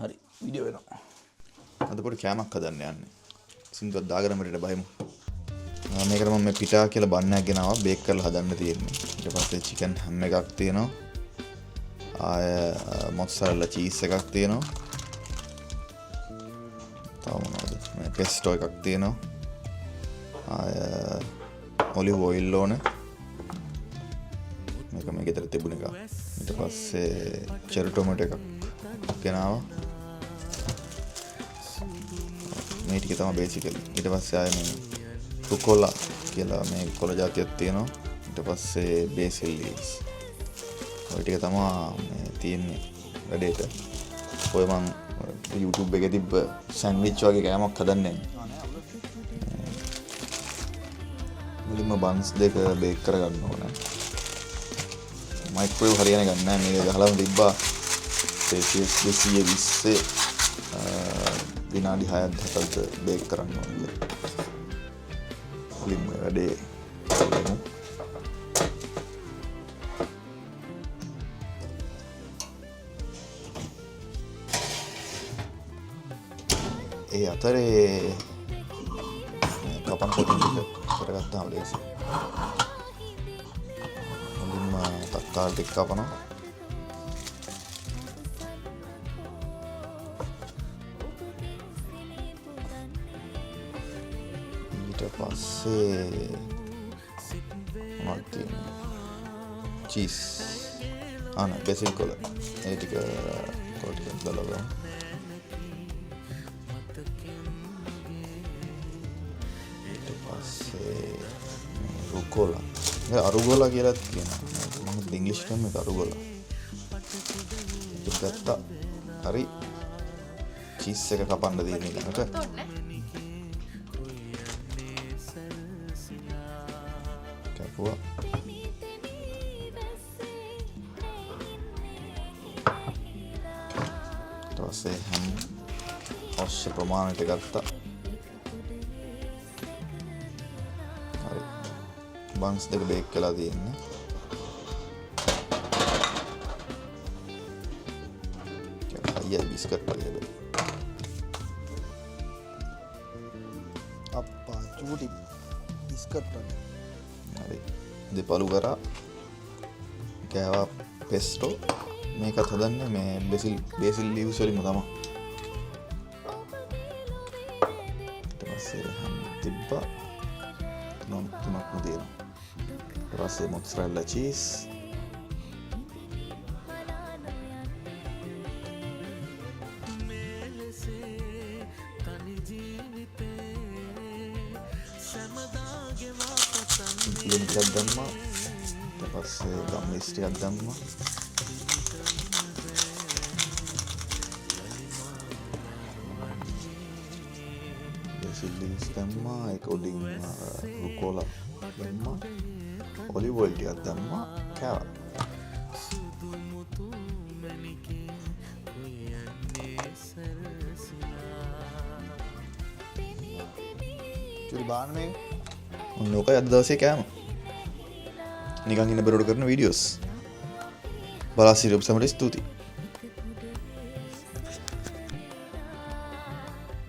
හරි වීඩියෝ වෙනවා. අද පොඩි කෑමක් හදන්න යන්නේ. සින්දුවක් දාගෙන මෙතන බයමු. මේකට මම මේ පිටා කියලා බන්නයක් ගෙනාවා බේක් කරලා හදන්න තියෙන්නේ. ඊට පස්සේ චිකන් හැම් එකක් තියෙනවා. ආය මොට්සරෙල්ලා චීස් එකක් තියෙනවා. තව මොනවද? මේ පෙස්ටෝ එකක් තියෙනවා. ආය ඔලිව් ඔයිල් ඕනේ. මේක ගෙදර තිබුණ එක. ඊට පස්සේ චෙරි ටොමැටෝ එකක් ගෙනාවා. මේ ටික තමයි බේසිකලි. ඊට පස්සේ ආයේ මේ රුකොලා කියලා මේ කොළ జాතියක් තියෙනවා. ඊට පස්සේ බේසිල් ලීව්ස්. ඔය ටික තමයි මේ තියෙන්නේ වැඩේට. ඔය මම YouTube එකේ තිබ්බ සෑන්ඩ්විච් වගේ කෑමක් හදන්නේ. මුලින්ම බන්ස් දෙක බේක් කරගන්න ඕනේ. මයික්‍රෝවේව් හරියන්නේ ගන්න නැහැ. මේක ගහලාම තිබ්බා සෙල්සියස් 220 විනාඩි 6ක් 7ක් බේක් කරන්න ඕනේ. මුලින්ම වැඩේ කරමු. ඒ අතරේ කපන කොට ටික කරගත්තාම ලේසියි. මුලින්ම තක්කාලි ටික කපනවා. ඊට පස්සේ මොනවද තියෙන්නේ? චීස්. බේසිල් කොළ. ඒ ටික කොළ ටික දාලා ගමු. රුකොලා. ඒ අරුගොලා කියලා කියනවා. මම ඉංග්‍රීසි එකෙන් මේක අරුගොලා. ඒකත් හරි චීස් එක කපන්න දෙන්නේ ඊළඟට. කපුවා. ඊට පස්සේ හැම අවශ්‍ය ප්‍රමාණයට ගත්තා. බන්ස් දෙක බේක් කළා තියෙන්නේ. අයියා බිස්කට් වගේ බේ. අප්පා චූටි බිස්කට් වගේ. හරි. දෙපළු කරා. කෑවා පෙස්ටෝ. මේකත් හදන්නේ මේ බේසිල් ලීව්ස් වලින්ම තමයි. ඊට පස්සේ තිබ්බා තුනක්ම තියෙනවා. ඊට පස්සේ මොට්සරෙල්ලා චීස්. ලින්ක් එකක් දැම්මා. ඊට පස්සේ ගම් මිස් ටිකක් දැම්මා. බේසිල් ලීව්ස් දැම්මා. ඒක උඩින් රුකොලා දැම්මා. ඔලිව් ඔයිල් ටිකක් දැම්මා. කෑවා. චුරි බාන්න මේක. ඔන්න ඔකයි අද දවසේ කෑම. නිකන් ඉන්න බරෝඩ කරන වීඩියෝස්. බලා සිටින ඔබ සැමට ස්තුතියි.